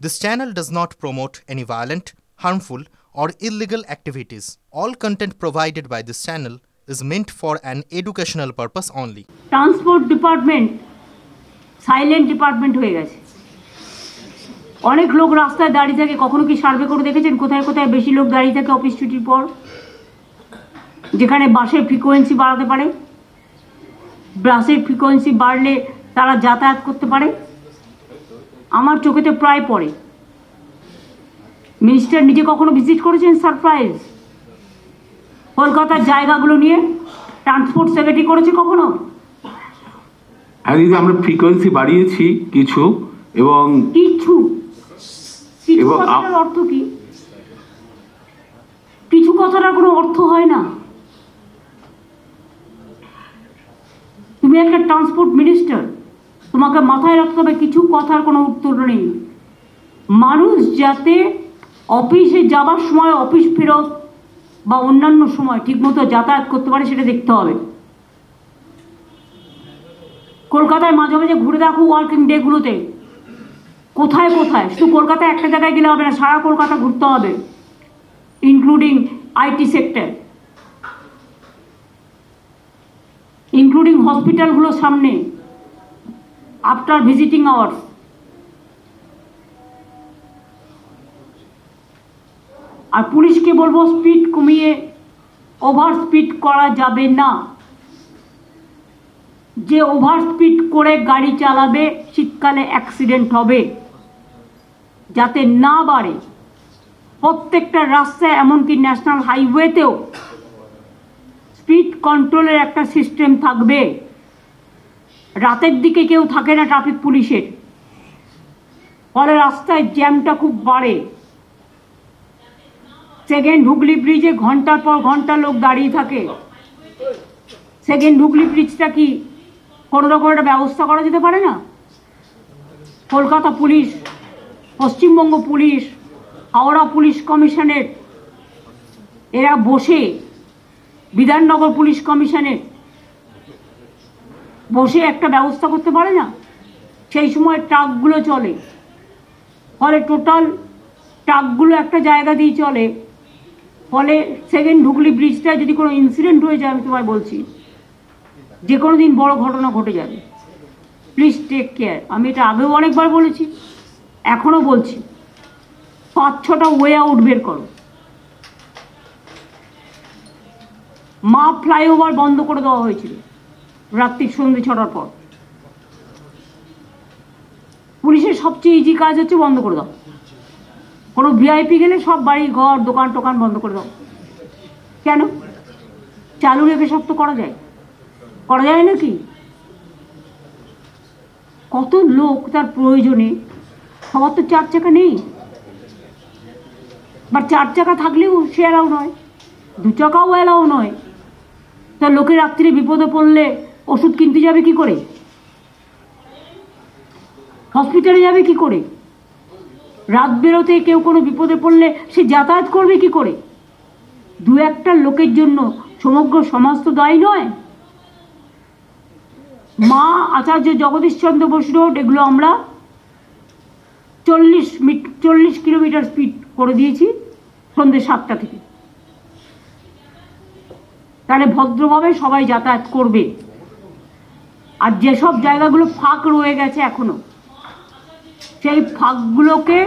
This channel does not promote any violent, harmful, or illegal activities. All content provided by this channel is meant for an educational purpose only. Transport department silent department হয়ে গেছে। অনেক লোক রাস্তায় দাঁড়িয়ে থাকে, কখনো কি survey করে দেখেছেন কোথায় কোথায় বেশি লোক দাঁড়িয়ে থাকে অফিস ছুটির পর, যেখানে বাসের ফ্রিকোয়েন্সি বাড়াতে পারে, বাসের ফ্রিকোয়েন্সি বাড়লে তারা যাতায়াত করতে পারে। আমার চোখেতে প্রায় পড়ে। মিনিস্টার নিজে কখনো ভিজিট করেছেন সারপ্রাইজ কলকাতার জায়গাগুলো নিয়ে? ট্রান্সপোর্ট সেক্রেটারি করেছে কখনো? হ্যাঁ দিদি, আমরা ফ্রিকোয়েন্সি বাড়িয়েছি কিছু, এবং কিছু কথাটার অর্থ কি? কিছু কথাটার কোনো অর্থ হয় না। তুমি একটা ট্রান্সপোর্ট মিনিস্টার, তোমাকে মাথায় রাখতে হবে কিছু কথার কোনো উত্তর নেই। মানুষ যাতে অফিসে যাবার সময়, অফিস ফেরত বা অন্যান্য সময় ঠিকমতো যাতায়াত করতে পারে সেটা দেখতে হবে। কলকাতায় মাঝে মাঝে ঘুরে দেখো ওয়ার্কিং ডেগুলোতে কোথায় কোথায়, শুধু কলকাতায় একটা জায়গায় গেলে হবে না, সারা কলকাতা ঘুরতে হবে, ইনক্লুডিং আইটি সেক্টর, ইনক্লুডিং হসপিটালগুলোর সামনে আফটার ভিজিটিং আওয়ার্স। আর পুলিশকে বলবো স্পিড কমিয়ে ওভার স্পিড করা যাবে না। যে ওভার স্পিড করে গাড়ি চালাবে শীতকালে অ্যাক্সিডেন্ট হবে, যাতে না বাড়ে। প্রত্যেকটা রাস্তায়, এমনকি ন্যাশনাল হাইওয়েতেও স্পিড কন্ট্রোলের একটা সিস্টেম থাকবে। রাতের দিকে কেউ থাকে না ট্রাফিক পুলিশের, ফলে রাস্তায় জ্যামটা খুব বাড়ে। সেকেন্ড হুগলি ব্রিজে ঘন্টার পর ঘন্টা লোক দাঁড়িয়ে থাকে। সেকেন্ড হুগলি ব্রিজটা কি কোনো রকম একটা ব্যবস্থা করা যেতে পারে না? Kolkata police, Paschimbanga police, Howrah police কমিশনের এরা বসে, বিধাননগর পুলিশ কমিশনের বসে একটা ব্যবস্থা করতে পারে না? সেই সময় ট্রাকগুলো চলে, ফলে টোটাল ট্রাকগুলো একটা জায়গা দিয়ে চলে, ফলে সেকেন্ড হুগলি ব্রিজটায় যদি কোনো ইনসিডেন্ট হয়ে যায়, আমি তোমায় বলছি যে কোনো দিন বড় ঘটনা ঘটে যাবে। Please take care. আমি এটা আগেও অনেকবার বলেছি, এখনও বলছি, 5-6টা ওয়ে আউট বের করো। মা ফ্লাইওভার বন্ধ করে দেওয়া হয়েছিল রাত্রি সন্ধ্যে 6টার পর। পুলিশের সবচেয়ে ইজি কাজ হচ্ছে বন্ধ করে দাও। কোনো ভিআইপি গেলে সব বাড়ি ঘর দোকান টোকান বন্ধ করে দাও। কেন? চালু রেখে সব তো করা যায়, করা যায় নাকি? কত লোক তার প্রয়োজনে, সবার তো 4 চাকা নেই, বা 4 চাকা থাকলেও সে অ্যালাউ নয়, 2 চাকাও অ্যালাউ নয়। তা লোকে রাত্রিরে বিপদে পড়লে ওষুধ কিনতে যাবে কি করে? হসপিটালে যাবে কি করে? রাত বেরোতে কেউ কোনো বিপদে পড়লে সে যাতায়াত করবে কি করে? 2-1টা লোকের জন্য সমগ্র সমাজ তো দায়ী নয়। মা আচার্য জগদীশচন্দ্র বসু রোড, এগুলো আমরা 40 কিলোমিটার স্পিড করে দিয়েছি সন্ধ্যে 7টা থেকে। তাহলে ভদ্রভাবে সবাই যাতায়াত করবে। আর যেসব জায়গাগুলো ফাঁক রয়ে গেছে এখনো, সেই ফাঁকগুলোকে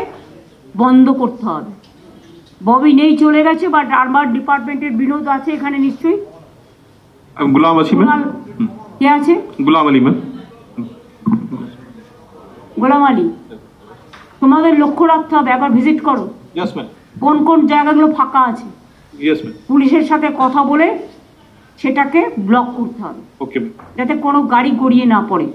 বন্ধ করতে হবে। ববি নেই, চলে গেছে, বাট আরবান ডিপার্টমেন্টের বিনোদ আছে এখানে নিশ্চয়ই। গুলাম আলী ম্যাম। কে আছে? গুলাম আলী ম্যাম। গোলাম আলী, তোমাদের লক্ষ্য রাখতে হবে, একবার ভিজিট করো। Yes ma'am. কোন কোন জায়গাগুলো ফাঁকা আছে ইয়েস ম্যাম। পুলিশের সাথে কথা বলে সেটাকে ব্লক করতে হবে, ওকে, যাতে কোনো গাড়ি গড়িয়ে না পড়ে।